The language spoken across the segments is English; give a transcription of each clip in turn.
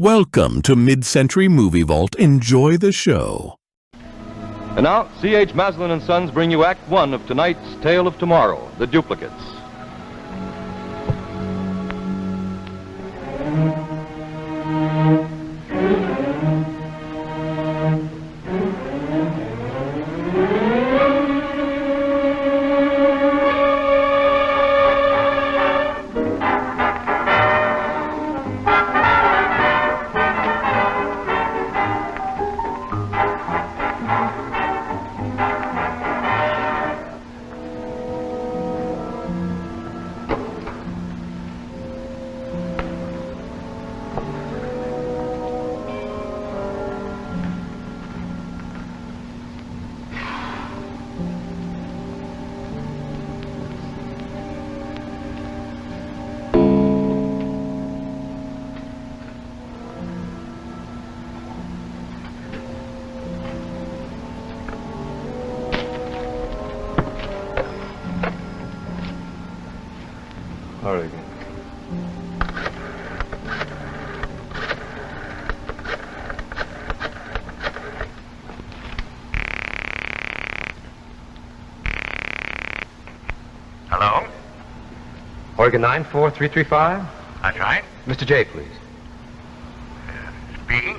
Welcome to Mid-Century Movie Vault. Enjoy the show. And now, C.H. Maslin & Sons bring you Act One of tonight's Tale of Tomorrow, The Duplicates. Hello? Oregon 94335? That's right. Mr. J, please. Speaking.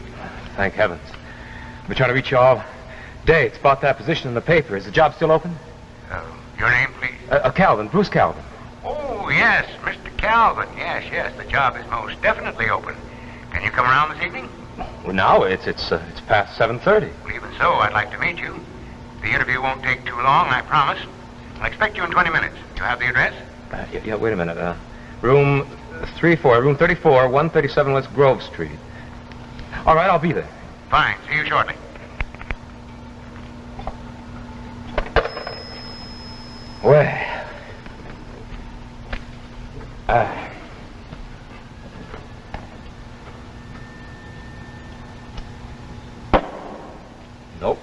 Thank heavens. I've been trying to reach you all day. It's about that position in the paper. Is the job still open? Your name, please? Calvin, Bruce Calvin. Oh, yes, Mr. Calvin. Yes, the job is most definitely open. Can you come around this evening? Well, now it's past 7:30. Well, even so, I'd like to meet you. The interview won't take too long, I promise. I'll expect you in 20 minutes. You have the address? Yeah, wait a minute. Room 34, 137 West Grove Street. All right, I'll be there. Fine. See you shortly. Well, nope.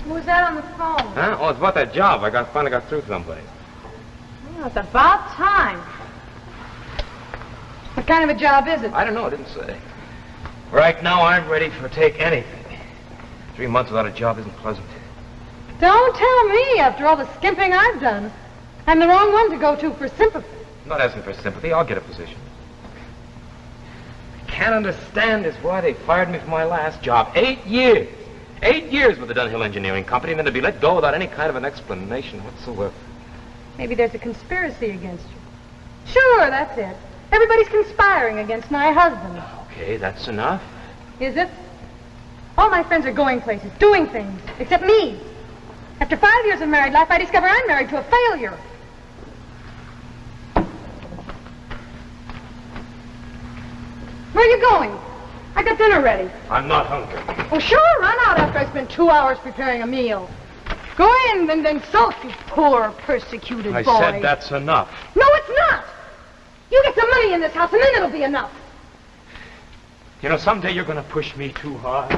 Who was that on the phone? Huh? Oh, it's about that job. I finally got through someplace. Well, it's about time. What kind of a job is it? I don't know. I didn't say. Right now, I'm ready for take anything. 3 months without a job isn't pleasant. Don't tell me, after all the skimping I've done. I'm the wrong one to go to for sympathy. I'm not asking for sympathy. I'll get a position. I can't understand is why they fired me from my last job. 8 years. 8 years with the Dunhill Engineering Company, and then to be let go without any kind of an explanation whatsoever. Maybe there's a conspiracy against you. Sure, that's it. Everybody's conspiring against my husband. Okay, that's enough. Is it? All my friends are going places, doing things, except me. After 5 years of married life, I discover I'm married to a failure. Where are you going? I got dinner ready. I'm not hungry. Oh, sure, run out after I spend 2 hours preparing a meal. Go in and then sulk, you poor, persecuted boy. I said that's enough. No, it's not. You get some money in this house, and then it'll be enough. You know, someday you're going to push me too hard.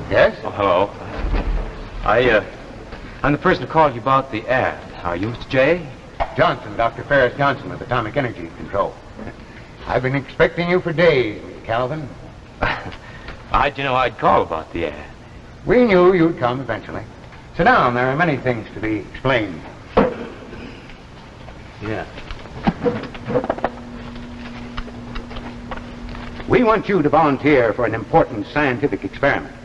Yes? Oh, hello. I'm the person who called you about the ad. Are you Mr. J? Johnson, Dr. Ferris Johnson of Atomic Energy Control. I've been expecting you for days, Mr. Calvin. How'd you know I'd call about the ad? We knew you'd come eventually. Sit down. There are many things to be explained. Yeah. We want you to volunteer for an important scientific experiment.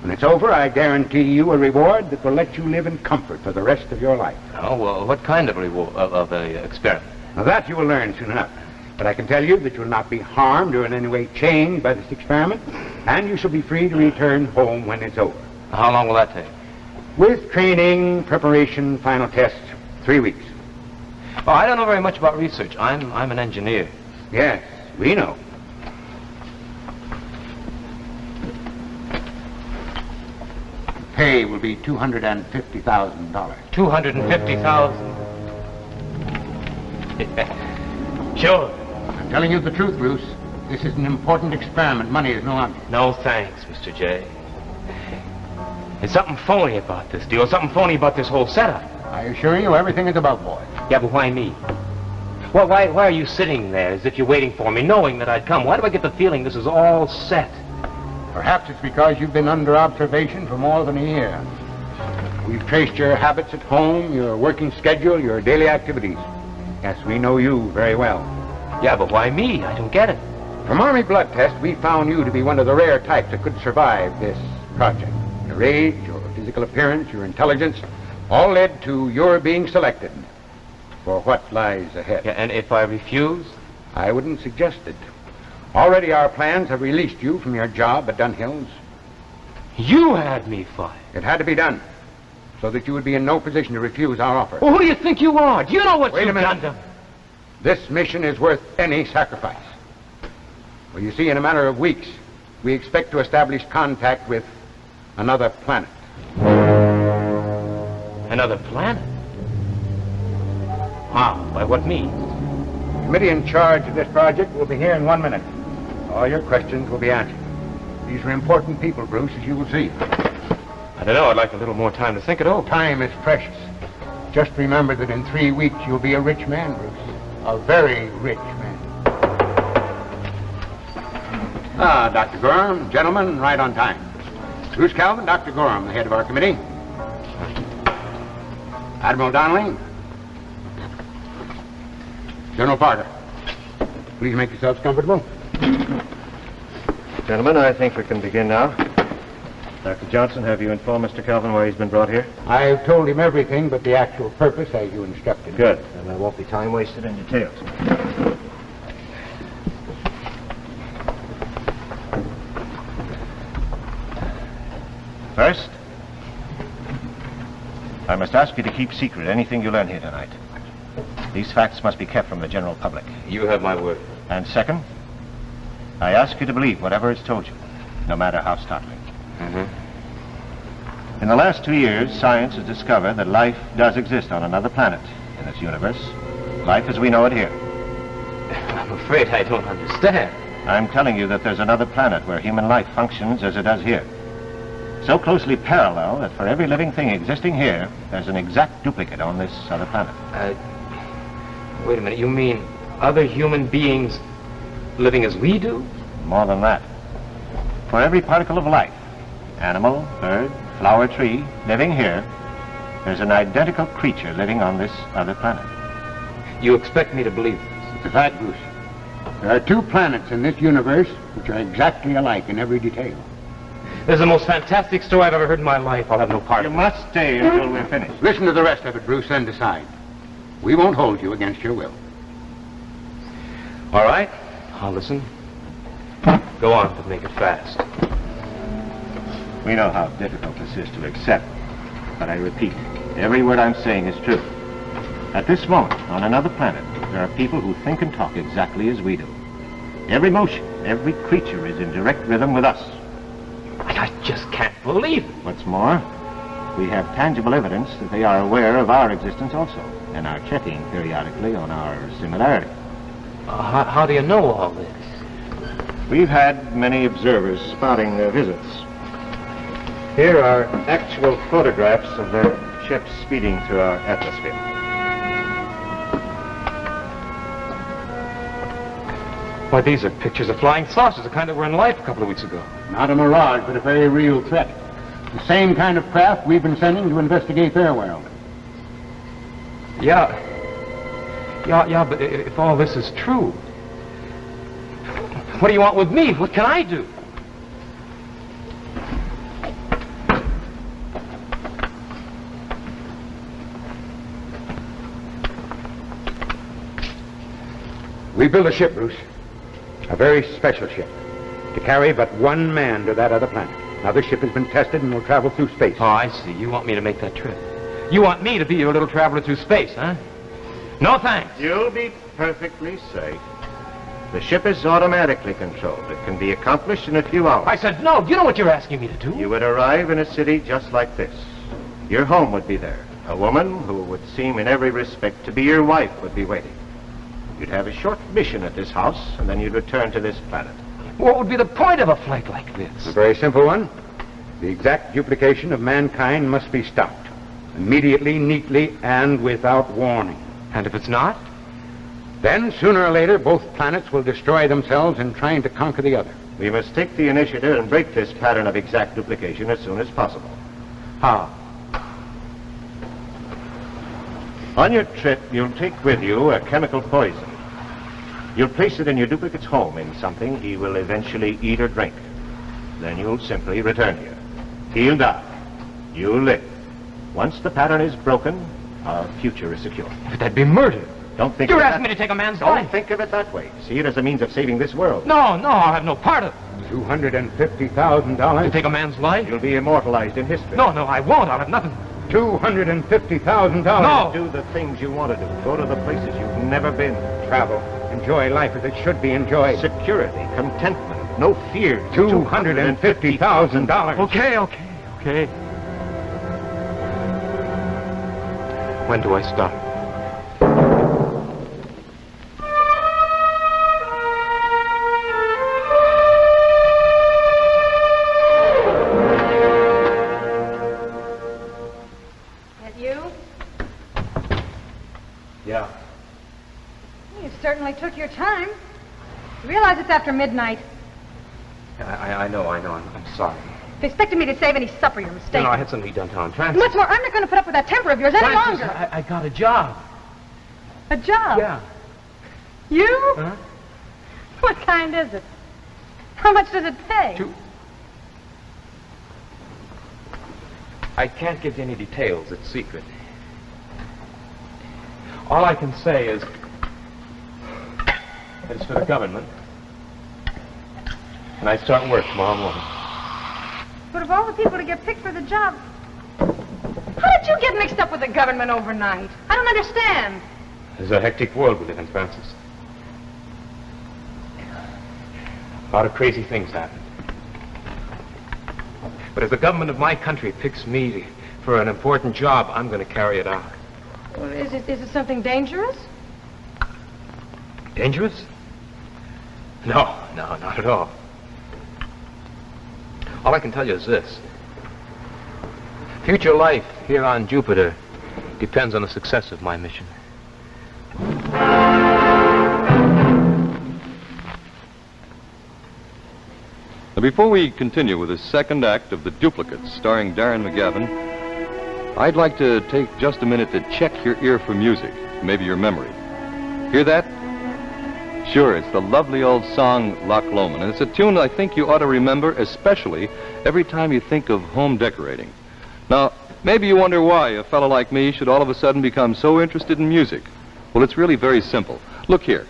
When it's over, I guarantee you a reward that will let you live in comfort for the rest of your life. Oh, well, what kind of reward of a experiment? Now, that you will learn soon enough. But I can tell you that you will not be harmed or in any way changed by this experiment, and you shall be free to return home when it's over. How long will that take? With training, preparation, final test, 3 weeks. Oh, I don't know very much about research. I'm an engineer. Yes, we know. pay will be $250,000. 250,000. Sure. I'm telling you the truth, Bruce. This is an important experiment. Money is no object. No thanks, Mr. J. There's something phony about this deal, something phony about this whole setup. I assure you, everything is above board. Yeah, but why me? Well, why are you sitting there as if you're waiting for me, knowing that I'd come? Why do I get the feeling this is all set? Perhaps it's because you've been under observation for more than a year. We've traced your habits at home, your working schedule, your daily activities. Yes, we know you very well. Yeah, but why me? I don't get it. From Army blood test, we found you to be one of the rare types that could survive this project. Your age, your physical appearance, your intelligence, all led to your being selected for what lies ahead. Yeah, and if I refuse? I wouldn't suggest it. Already our plans have released you from your job at Dunhill's. You had me fired. It had to be done so that you would be in no position to refuse our offer. Well, who do you think you are? Do you know what you've done to... This mission is worth any sacrifice. Well, you see, in a matter of weeks, we expect to establish contact with another planet. Another planet? How? By what means? The committee in charge of this project will be here in 1 minute. All your questions will be answered. These are important people, Bruce, as you will see. I don't know. I'd like a little more time to think it over. Time is precious. Just remember that in 3 weeks you'll be a rich man, Bruce. A very rich man. Ah, Dr. Gorham, gentlemen, right on time. Bruce Calvin, Dr. Gorham, the head of our committee. Admiral Donnelly. General Parker. Please make yourselves comfortable. Gentlemen, I think we can begin now. Dr. Johnson, have you informed Mr. Calvin why he's been brought here? I've told him everything but the actual purpose as you instructed. Good. Then there won't be time wasted in details. First, I must ask you to keep secret anything you learn here tonight. These facts must be kept from the general public. You have my word. And second, I ask you to believe whatever is told you, no matter how startling. In the last 2 years, science has discovered that life does exist on another planet in this universe. Life as we know it here. I'm afraid I don't understand. I'm telling you that there's another planet where human life functions as it does here. So closely parallel that for every living thing existing here, there's an exact duplicate on this other planet. Wait a minute. You mean other human beings living as we do? More than that. For every particle of life, animal, bird, flower, tree, living here, there's an identical creature living on this other planet. You expect me to believe this? It's a fact, Bruce. There are 2 planets in this universe which are exactly alike in every detail. This is the most fantastic story I've ever heard in my life. I'll have no part You of it. must stay until we're finished. Listen to the rest of it, Bruce, then decide. We won't hold you against your will. All right. I'll listen. Go on, but make it fast. We know how difficult this is to accept, but I repeat, every word I'm saying is true. At this moment, on another planet, there are people who think and talk exactly as we do. Every motion, every creature is in direct rhythm with us. I just can't believe it. What's more, we have tangible evidence that they are aware of our existence also, and are checking periodically on our similarity. How do you know all this? We've had many observers spotting their visits. Here are actual photographs of their ships speeding through our atmosphere. Why, these are pictures of flying saucers, the kind that were in life a couple of weeks ago. Not a mirage, but a very real threat. The same kind of craft we've been sending to investigate their world. Yeah, but if all this is true, what do you want with me? What can I do? We built a ship, Bruce. A very special ship. To carry but 1 man to that other planet. Now, this ship has been tested and will travel through space. Oh, I see. You want me to make that trip. You want me to be your little traveler through space, huh? No thanks. You'll be perfectly safe. The ship is automatically controlled. It can be accomplished in a few hours. I said no. You know what you're asking me to do? You would arrive in a city just like this. Your home would be there. A woman who would seem in every respect to be your wife would be waiting. You'd have a short mission at this house, and then you'd return to this planet. What would be the point of a flight like this? A very simple one. The exact duplication of mankind must be stopped. Immediately, neatly, and without warning. And if it's not? Then, sooner or later, both planets will destroy themselves in trying to conquer the other. We must take the initiative and break this pattern of exact duplication as soon as possible. How? On your trip, you'll take with you a chemical poison. You'll place it in your duplicate's home in something he will eventually eat or drink. Then you'll simply return here. He'll die. You'll live. Once the pattern is broken, our future is secure. But that'd be murder. Don't think You're of it asking me to take a man's Don't life. think of it that way. See it as a means of saving this world. No, I'll have no part of it. $250,000. To take a man's life? You'll be immortalized in history. No, I won't. I'll have nothing. $250,000. No. Do the things you want to do. Go to the places you've never been. Travel. Enjoy life as it should be enjoyed. Security, contentment, no fear. $250,000. Okay. When do I start? That you? Yeah. You certainly took your time. You realize it's after midnight. I know. I'm sorry. If you expected me to save any supper, you're mistaken. No, I had something to be done downtown. Francis. What's more, I'm not going to put up with that temper of yours any Francis, longer. I got a job. A job? Yeah. You? Huh? What kind is it? How much does it pay? I can't give you any details. It's secret. All I can say is that it's for the government. And I start work tomorrow morning. But of all the people to get picked for the job, how did you get mixed up with the government overnight? I don't understand. It's a hectic world we live in, Francis. A lot of crazy things happen. But if the government of my country picks me for an important job, I'm going to carry it out. Well, is it something dangerous? Dangerous? No, not at all. All I can tell you is this. Future life here on Jupiter depends on the success of my mission. Now, before we continue with the second act of The Duplicates, starring Darren McGavin, I'd like to take just a minute to check your ear for music, maybe your memory. Hear that? Sure, it's the lovely old song Loch Lomond, and it's a tune I think you ought to remember, especially every time you think of home decorating. Now, maybe you wonder why a fellow like me should all of a sudden become so interested in music. Well, it's really very simple. Look here.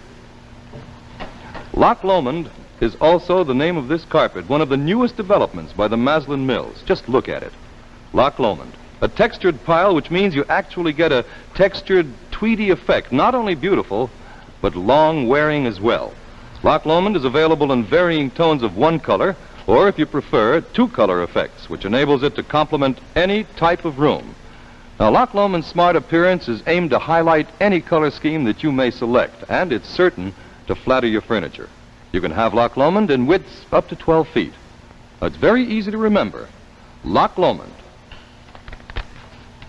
Loch Lomond is also the name of this carpet, one of the newest developments by the Maslin Mills. Just look at it. Loch Lomond. A textured pile, which means you actually get a textured, tweedy effect. Not only beautiful, but long-wearing as well. Loch Lomond is available in varying tones of one color, or if you prefer, two-color effects, which enables it to complement any type of room. Now, Loch Lomond's smart appearance is aimed to highlight any color scheme that you may select, and it's certain to flatter your furniture. You can have Loch Lomond in widths up to 12 feet. Now, it's very easy to remember. Loch Lomond.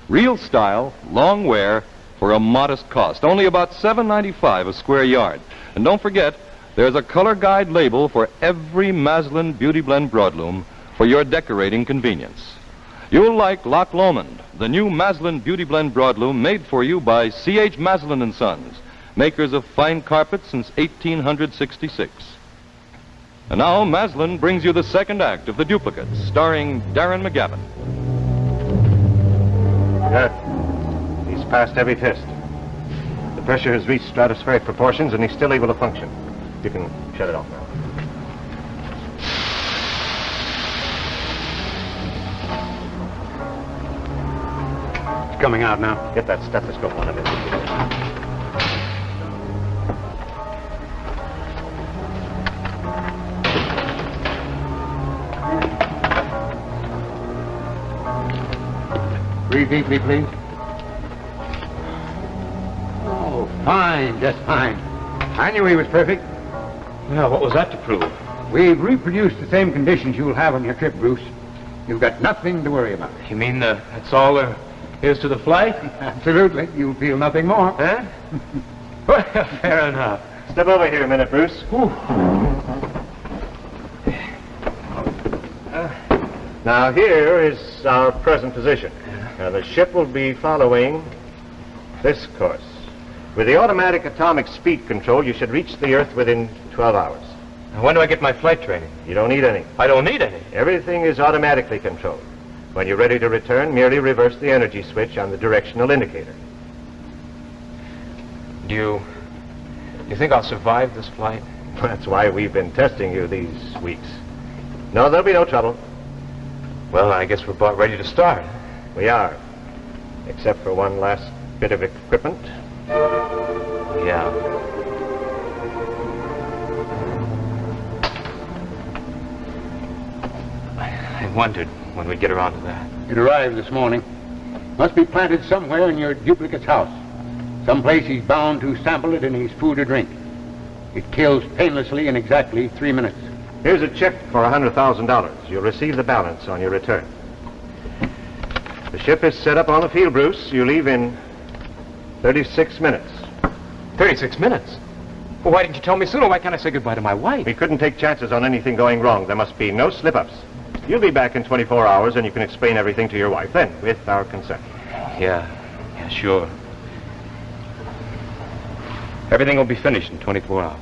Real style, long wear, for a modest cost. Only about $7.95 a square yard. And don't forget, there's a color guide label for every Maslin Beauty Blend broadloom for your decorating convenience. You'll like Loch Lomond, the new Maslin Beauty Blend broadloom made for you by C.H. Maslin & Sons, makers of fine carpets since 1866. And now Maslin brings you the second act of The Duplicates, starring Darren McGavin. Good. He's passed every test. The pressure has reached stratospheric proportions, and he's still able to function. You can shut it off now. It's coming out now. Get that stethoscope on him. Breathe deeply, please. Oh, fine, just fine. I knew he was perfect. Well, what was that to prove? We've reproduced the same conditions you'll have on your trip, Bruce. You've got nothing to worry about. You mean that's all there is to the flight? Absolutely. You'll feel nothing more. Huh? Well, fair enough. Step over here a minute, Bruce. Now, here is our present position. Now, the ship will be following this course. With the automatic atomic speed control, you should reach the Earth within 12 hours. Now, when do I get my flight training? You don't need any. I don't need any. Everything is automatically controlled. When you're ready to return, merely reverse the energy switch on the directional indicator. Do you think I'll survive this flight? That's why we've been testing you these weeks. No, there'll be no trouble. Well, I guess we're about ready to start. We are. Except for one last bit of equipment. Yeah. I wondered when we'd get around to that. It arrived this morning. Must be planted somewhere in your duplicate's house. Someplace he's bound to sample it in his food or drink. It kills painlessly in exactly 3 minutes. Here's a check for $100,000. You'll receive the balance on your return. The ship is set up on the field, Bruce. You leave in 36 minutes. 36 minutes? Well, why didn't you tell me sooner? Why can't I say goodbye to my wife? We couldn't take chances on anything going wrong. There must be no slip-ups. You'll be back in 24 hours, and you can explain everything to your wife then, with our consent. Yeah, sure. Everything will be finished in 24 hours.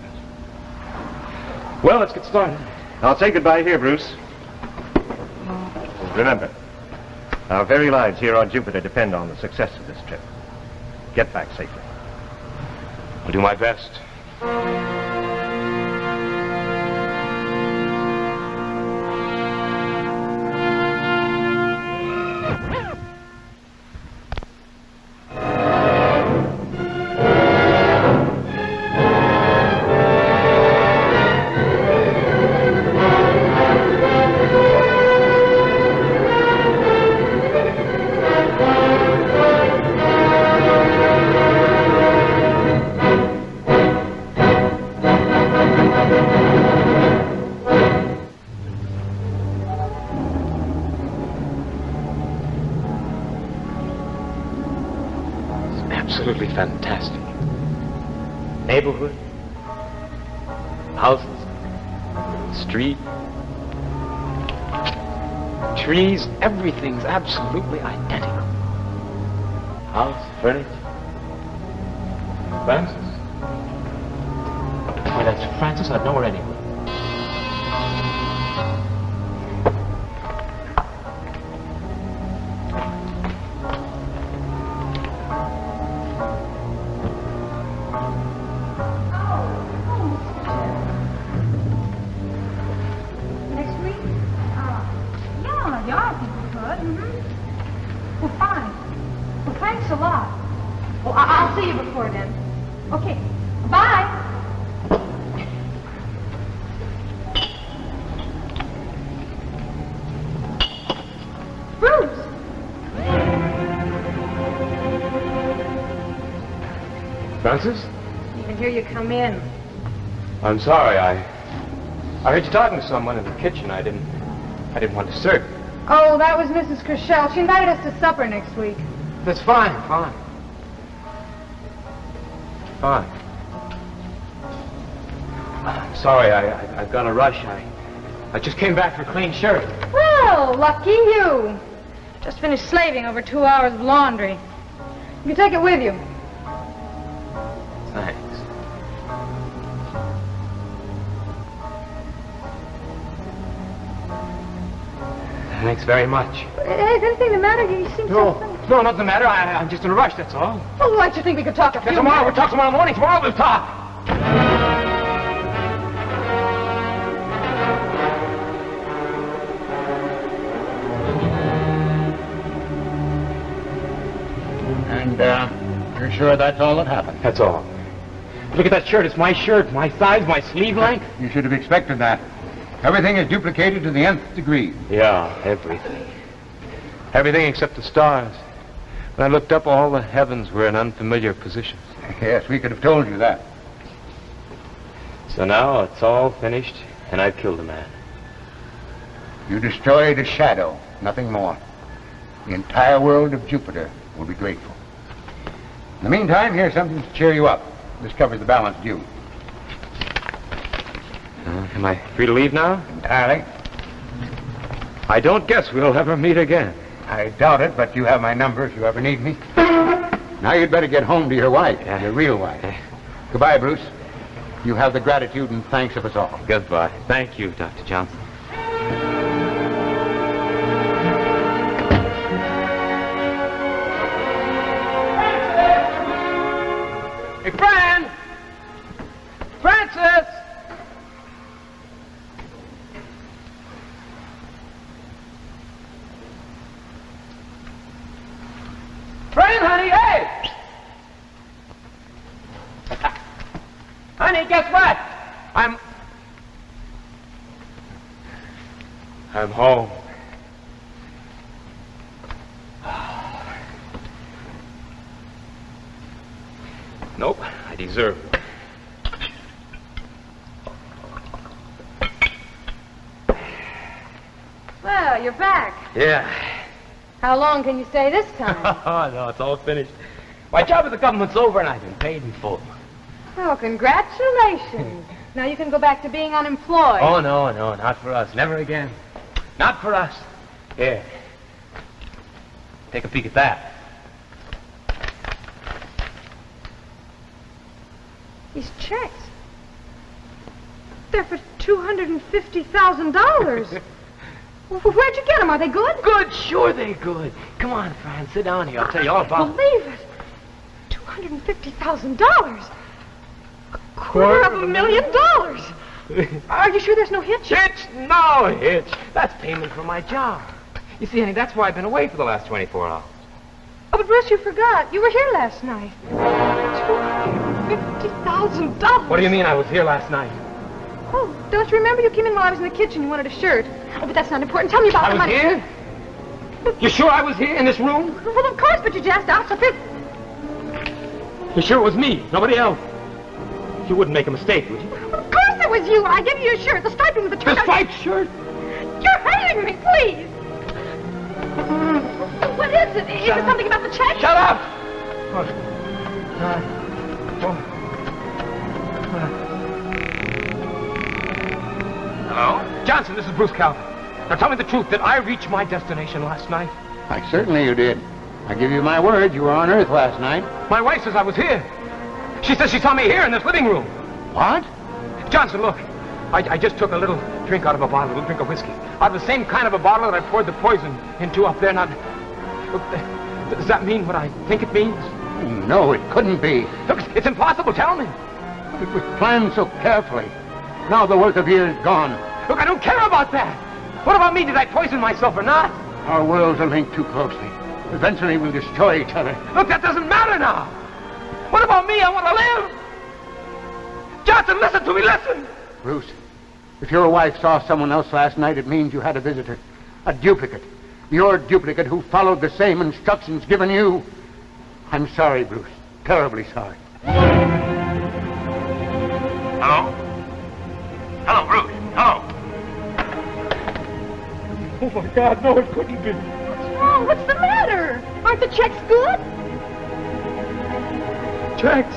Well, let's get started. I'll say goodbye here, Bruce. Remember, our very lives here on Jupiter depend on the success of this trip. Get back safely. I'll do my best. Absolutely fantastic. Neighborhood, houses, street, trees, everything's absolutely identical. House, furniture. Francis? Why, that's Francis. I'd know her anywhere. Francis? Even hear you come in. I'm sorry. I heard you talking to someone in the kitchen. I didn't want to disturb you. Oh, that was Mrs. Kershell. She invited us to supper next week. That's fine. Fine. I'm sorry. I've got a rush. I just came back for a clean shirt. Well, lucky you. Just finished slaving over 2 hours of laundry. You can take it with you. Thanks. Thanks very much. Is anything the matter? You seem so funny. No, nothing the matter. I'm just in a rush, that's all. Well, why do you think we could talk a few Tomorrow, minutes? we'll talk tomorrow morning. Tomorrow we'll talk. And, you're sure that's all that happened? That's all. Look at that shirt. It's my shirt, my size, my sleeve length. You should have expected that. Everything is duplicated to the nth degree. Yeah, everything. Everything except the stars. When I looked up, all the heavens were in unfamiliar positions. Yes, we could have told you that. So now it's all finished, and I've killed a man. You destroyed a shadow, nothing more. The entire world of Jupiter will be grateful. In the meantime, here's something to cheer you up. This covers the balance due. Am I free to leave now? Entirely. I don't guess we'll ever meet again. I doubt it, but you have my number if you ever need me. Now you'd better get home to your wife, your real wife. Goodbye, Bruce. You have the gratitude and thanks of us all. Goodbye. Thank you, Dr. Johnson. Hey, Fran! Francis! Fran, honey, hey! Honey, guess what? I'm home. Nope, I deserve it. Well, you're back. Yeah. How long can you stay this time? Oh, no, it's all finished. My job with the government's over, and I've been paid in full. Oh, congratulations. Now you can go back to being unemployed. Oh, no, not for us. Never again. Not for us. Here. Take a peek at that. These checks. They're for $250,000. Where'd you get them? Are they good? Good, sure they're good. Come on, Fran, sit down here. I'll tell you all about it. Believe it. $250,000. $250,000. Are you sure there's no hitch? Hitch? No hitch. That's payment for my job. You see, honey, that's why I've been away for the last 24 hours. Oh, but Bruce, you forgot. You were here last night. $250,000. What do you mean I was here last night? Oh, don't you remember you came in while I was in the kitchen? You wanted a shirt. Oh, but that's not important. Tell me about I the was money. here? You sure I was here in this room? Well, of course, but you just asked if it... You sure it was me, nobody else? You wouldn't make a mistake, would you? Of course it was you. I gave you your shirt, the striping with the The striped shirt? You're hating me, please. What is it? Is it something about the check? Shut up! Hello? Johnson, this is Bruce Calvin. Now tell me the truth. Did I reach my destination last night? Why, certainly you did. I give you my word, you were on Earth last night. My wife says I was here. She says she saw me here in this living room. What? Johnson, look. I just took a little drink out of a bottle, a little drink of whiskey. Out of the same kind of a bottle that I poured the poison into up there. Now, look, does that mean what I think it means? No, it couldn't be. Look, it's impossible. Tell me. It was planned so carefully. Now the work of years gone. Look, I don't care about that. What about me? Did I poison myself or not? Our worlds are linked too closely. Eventually we'll destroy each other. Look, that doesn't matter now. What about me? I want to live. Johnson, listen to me, listen. Bruce, if your wife saw someone else last night, it means you had a visitor. A duplicate. Your duplicate who followed the same instructions given you. I'm sorry, Bruce. Terribly sorry. Hello? Hello, Bruce. Hello? Oh, my God, no, it couldn't be. What's wrong? What's the matter? Aren't the checks good? Checks?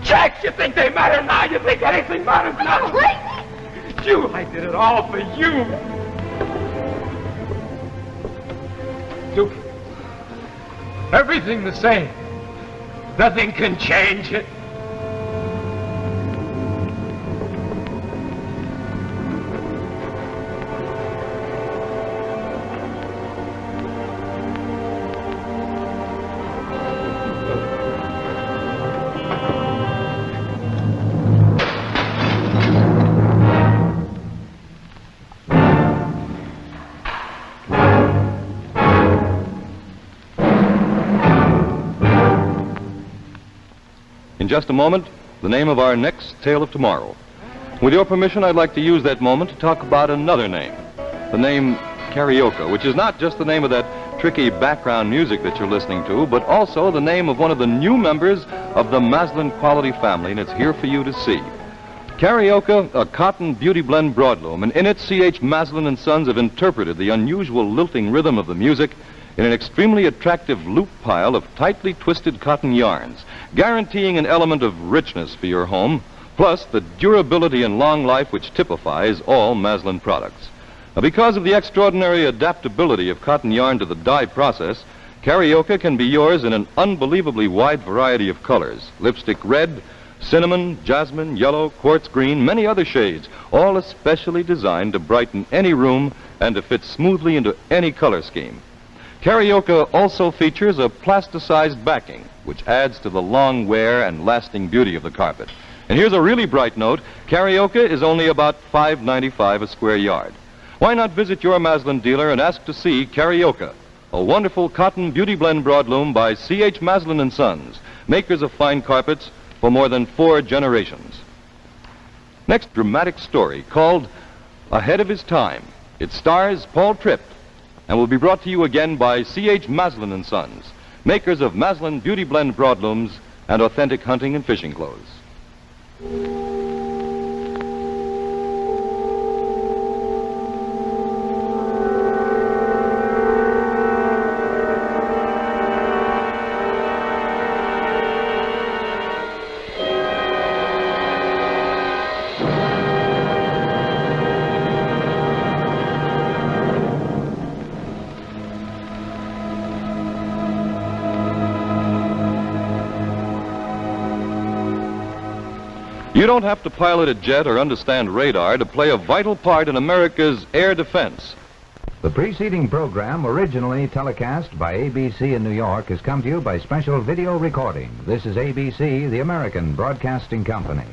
Checks? You think they matter now? You think anything matters now? Crazy? You, I did it all for you. Duke, everything the same. Nothing can change it. In just a moment, the name of our next tale of tomorrow. With your permission, I'd like to use that moment to talk about another name. The name Karaoke, which is not just the name of that tricky background music that you're listening to, but also the name of one of the new members of the Maslin quality family, and it's here for you to see. Karaoke, a cotton beauty blend broadloom, and in it C.H. Maslin & Sons have interpreted the unusual lilting rhythm of the music in an extremely attractive loop pile of tightly twisted cotton yarns, guaranteeing an element of richness for your home, plus the durability and long life which typifies all Maslin products. Now, because of the extraordinary adaptability of cotton yarn to the dye process, Karaoke can be yours in an unbelievably wide variety of colors: lipstick red, cinnamon, jasmine, yellow, quartz green, many other shades, all especially designed to brighten any room and to fit smoothly into any color scheme. Karaoke also features a plasticized backing, which adds to the long wear and lasting beauty of the carpet. And here's a really bright note: Karaoke is only about $5.95 a square yard. Why not visit your Maslin dealer and ask to see Karaoke, a wonderful cotton beauty blend broadloom by C.H. Maslin & Sons, makers of fine carpets for more than 4 generations. Next dramatic story, called Ahead of His Time. It stars Paul Tripp and will be brought to you again by C.H. Maslin & Sons, makers of Maslin beauty blend broadlooms and authentic hunting and fishing clothes. You don't have to pilot a jet or understand radar to play a vital part in America's air defense. The preceding program, originally telecast by ABC in New York, has come to you by special video recording. This is ABC, the American Broadcasting Company.